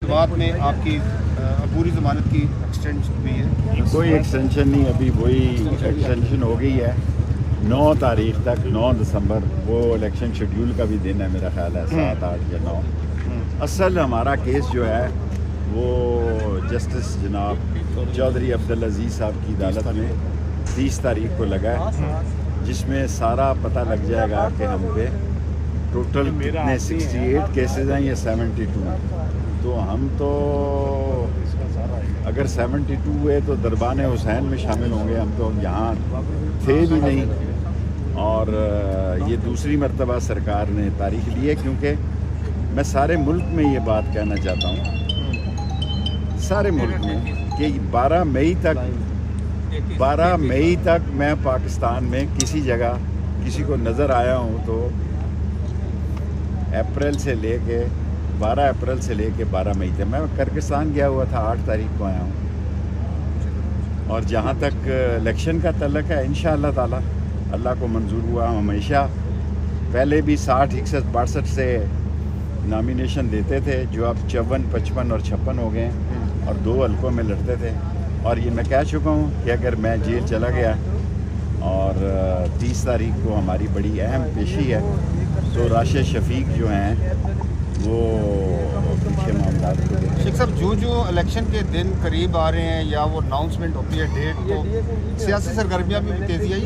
बात में आपकी पूरी ज़मानत की एक्सटेंड हुई है? कोई एक्सटेंशन नहीं, अभी वही एक्सटेंशन हो गई है 9 तारीख तक, 9 दिसंबर। वो इलेक्शन शेड्यूल का भी दिन है मेरा ख्याल है, 7, 8 या 9। असल हमारा केस जो है वो जस्टिस जनाब चौधरी अब्दुल अजीज़ साहब की अदालत में 30 तारीख को लगा है, जिसमें सारा पता लग जाएगा कि हम पे टोटल कितने 68 केसेस हैं या 72। तो हम तो अगर 72 हुए तो दरबान हुसैन में शामिल होंगे। हम तो यहाँ थे भी नहीं। और ये दूसरी मर्तबा सरकार ने तारीख ली है, क्योंकि मैं सारे मुल्क में ये बात कहना चाहता हूँ, सारे मुल्क में, कि 12 मई तक मैं पाकिस्तान में किसी जगह किसी को नज़र आया हूँ तो अप्रैल से लेके 12 अप्रैल से लेके 12 मई तक। मैं किर्गिस्तान गया हुआ था, 8 तारीख को आया हूँ। और जहाँ तक इलेक्शन का तल्लक है, इंशाअल्लाह ताला अल्लाह को मंजूर हुआ, हमेशा पहले भी 60, 61, 62 से नॉमिनेशन देते थे, जो अब 54, 55 और 56 हो गए हैं, और 2 हल्कों में लड़ते थे। और ये मैं कह चुका हूँ कि अगर मैं जेल चला गया और 30 तारीख को हमारी बड़ी अहम पेशी है, तो राशिद शफीक जो हैं वो पीछे मामला। शेख साहब, जो इलेक्शन के दिन करीब आ रहे हैं या वो अनाउंसमेंट होती है डेट, तो सियासी सरगर्मियाँ भी तेज़ी आई।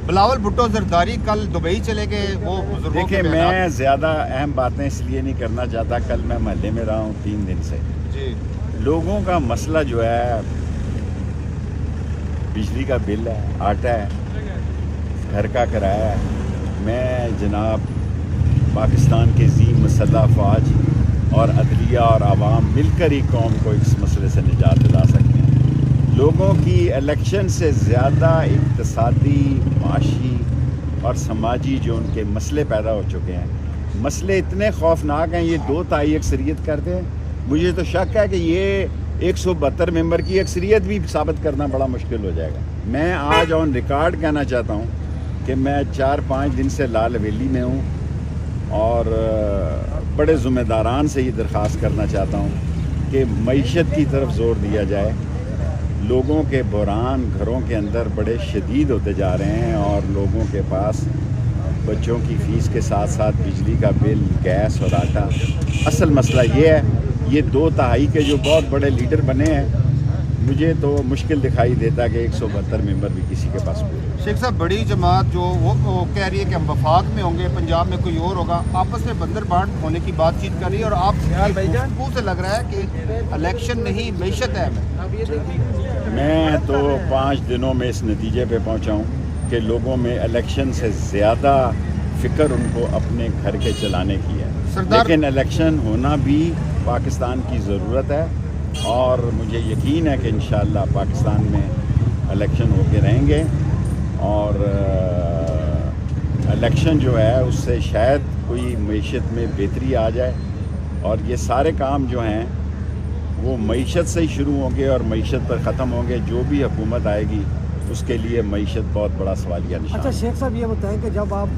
बिलावल भुट्टो जरदारी कल दुबई चले गए, वो बुजुर्गों देखिए, मैं ज़्यादा अहम बातें इसलिए नहीं करना चाहता। कल मैं महल्ले में रहा हूँ 3 दिन से जी। लोगों का मसला जो है, बिजली का बिल है, आटा है, घर का किराया है। मैं जनाब पाकिस्तान के ज़ीम मसल्ह फ़ौज और अदलिया और आवाम मिलकर ही कौम को इस मसले से निजात दिला सकते हैं। लोगों की इलेक्शन से ज़्यादा इक़्तिसादी, माशी और समाजी जो उनके मसले पैदा हो चुके हैं, मसले इतने खौफनाक हैं, ये 2 ताई अक्सरियत करते हैं। मुझे तो शक है कि ये 172 मेंबर की अक्सरियत भी साबित करना बड़ा मुश्किल हो जाएगा। मैं आज ऑन रिकॉर्ड कहना चाहता हूँ कि मैं 4-5 दिन से लाल हवेली में हूँ, और बड़े ज़िम्मेदारान से ये दरख्वास्त करना चाहता हूँ कि मईशत की तरफ ज़ोर दिया जाए। लोगों के बहरान घरों के अंदर बड़े शदीद होते जा रहे हैं, और लोगों के पास बच्चों की फ़ीस के साथ साथ बिजली का बिल, गैस और आटा। असल मसला ये है, ये 2 तिहाई के जो बहुत बड़े लीडर बने हैं, मुझे तो मुश्किल दिखाई देता कि 172 मेंबर भी किसी के पास पूरे। शेख साहब, बड़ी जमात जो वो कह रही है कि हम वफाक में होंगे, पंजाब में कोई और होगा, आपस में बंदर बांट होने की बातचीत कर रही है, और आप गुफ्तगू से लग रहा है कि इलेक्शन नहीं मईशत है। मैं तो 5 दिनों में इस नतीजे पे पहुंचा हूं कि लोगों में इलेक्शन से ज़्यादा फ़िक्र उनको अपने घर के चलाने की है। लेकिन इलेक्शन होना भी पाकिस्तान की ज़रूरत है, और मुझे यकीन है कि इंशाअल्लाह पाकिस्तान में इलेक्शन होके रहेंगे, और इलेक्शन जो है उससे शायद कोई मईशत में बेहतरी आ जाए। और ये सारे काम जो हैं वो मईशत से ही शुरू होंगे और मईशत पर ख़त्म होंगे। जो भी हुकूमत आएगी उसके लिए मईशत बहुत बड़ा सवालिया निशान। अच्छा शेख साहब, ये बताएं कि जब आप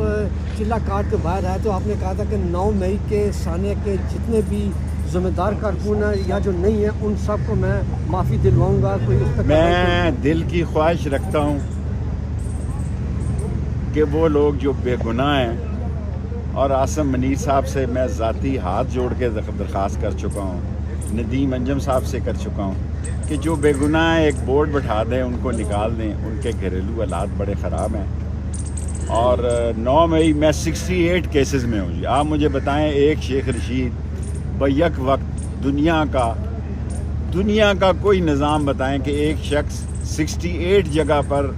चिल्ला काट के बाहर आए तो आपने कहा था कि 9 मई के साने के जितने भी ज़िम्मेदार कारकुन हैं या जो नहीं है, उन सब को मैं माफ़ी दिलवाऊंगा। कोई उस पर मैं दिल की ख्वाहिश रखता हूँ कि वो लोग जो बेगुनाह हैं, और आसम मनीर साहब से मैं ज़ाती हाथ जोड़ के दरख्वास्त कर चुका हूँ, नदीम अंजम साहब से कर चुका हूँ कि जो बेगुनाह है एक बोर्ड बैठा दें, उनको निकाल दें। उनके घरेलू हालात बड़े ख़राब हैं। और 9 मई मैं 68 केसेस में हूँ जी। आप मुझे बताएं, एक शेख रशीद बैक वक्त दुनिया का कोई निज़ाम बताएं कि एक शख्स 68 जगह पर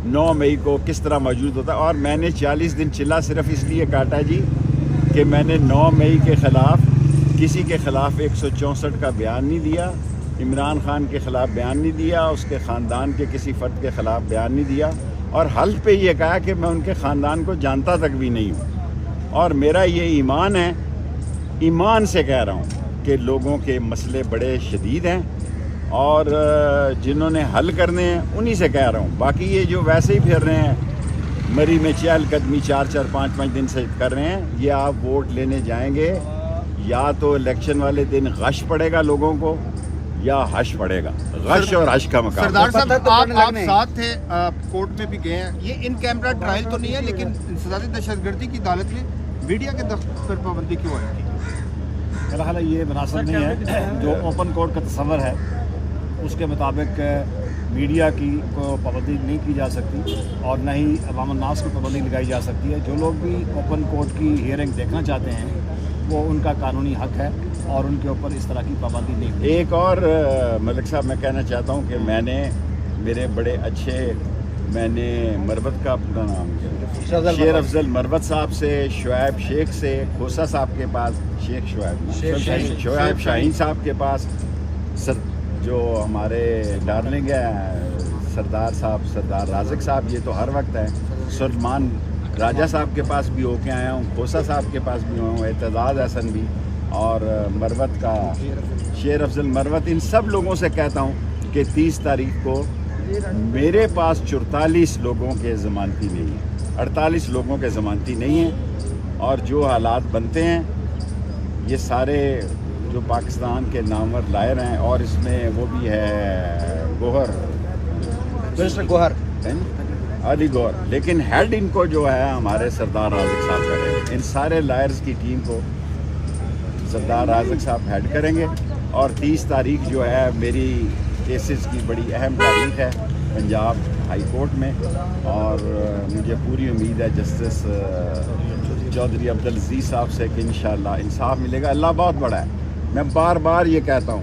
9 मई को किस तरह मौजूद होता है। और मैंने 40 दिन चिल्ला सिर्फ इसलिए काटा जी कि मैंने 9 मई के ख़िलाफ़ किसी के ख़िलाफ़ 164 का बयान नहीं दिया, इमरान खान के ख़िलाफ़ बयान नहीं दिया, उसके ख़ानदान के किसी फ़र्द के ख़िलाफ़ बयान नहीं दिया, और हल्फ पे ये कहा कि मैं उनके ख़ानदान को जानता तक भी नहीं हूँ। और मेरा ये ईमान है, ईमान से कह रहा हूँ कि लोगों के मसले बड़े शदीद हैं, और जिन्होंने हल करने हैं उन्हीं से कह रहा हूँ। बाकी ये जो वैसे ही फिर रहे हैं, मरी में चहलकदमी 4-4, 5-5 दिन से कर रहे हैं, ये आप वोट लेने जाएंगे یا تو الیکشن والے دن غش پڑے گا لوگوں کو یا حش پڑے گا. غش اور حش کا مقابلہ. سردار صاحب آپ ساتھ تھے, کورٹ میں بھی گئے ہیں, یہ ان کیمرہ ٹرائل تو نہیں ہے لیکن انسدادی دہشت گردی کی عدالت میں میڈیا کے دفتر پر پابندی کیوں ہے؟ میرا خیال ہے یہ مناسب نہیں ہے. جو اوپن کورٹ کا تصور ہے اس کے مطابق میڈیا کی کو پابندی نہیں کی جا سکتی اور نہ ہی عوام الناس کو پابندی لگائی جا سکتی ہے. جو لوگ بھی اوپن کورٹ کی ہیئرنگ دیکھنا چاہتے ہیں وہ ان کا قانونی حق ہے اور ان کے اوپر اس طرح کی پابندی نہیں. ایک اور ملک صاحب میں کہنا چاہتا ہوں کہ میں نے میرے بڑے اچھے میں نے مروت کا پورا نام شیر افضل مروت صاحب سے, شعیب شیخ سے, کھوسا صاحب کے پاس, شعیب شاہین صاحب کے پاس, جو ہمارے ڈارلنگ ہیں سردار صاحب, سردار رازق صاحب, یہ تو ہر وقت ہیں. سلمان راجہ صاحب کے پاس بھی ہو کے آیا ہوں, کھوسا صاحب کے پاس بھی ہوں, اعتزاز احسن بھی, اور مروت کا شیر افضل مروت. ان سب لوگوں سے کہتا ہوں کہ 30 تاریخ کو میرے پاس 44 لوگوں کے ضمانتی نہیں ہیں, 48 لوگوں کے ضمانتی نہیں ہیں, اور جو حالات بنتے ہیں یہ سارے جو پاکستان کے نامور لائر ہیں, اور اس میں وہ بھی ہے گوہر علی گوہر, لیکن ہیڈ ان کو جو ہے ہمارے سردار رازق صاحب کریں گے. ان سارے لائرز کی ٹیم کو سردار رازق صاحب ہیڈ کریں گے. اور 30 تاریخ جو ہے میری کیسز کی بڑی اہم تاریخ ہے پنجاب ہائی کورٹ میں, اور مجھے پوری امید ہے جسٹس چودھری عبدالعزیز صاحب سے کہ انشاءاللہ انصاف ملے گا. اللہ بہت بڑا ہے. میں بار بار یہ کہتا ہوں,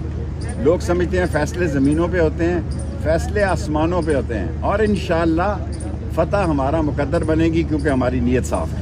لوگ سمجھتے ہیں فیصلے زمینوں پہ ہوتے ہیں, فیصلے آسمانوں پہ ہوتے ہیں, اور انشاءاللہ فتح ہمارا مقدر بنے گی کیونکہ ہماری نیت صاف ہے.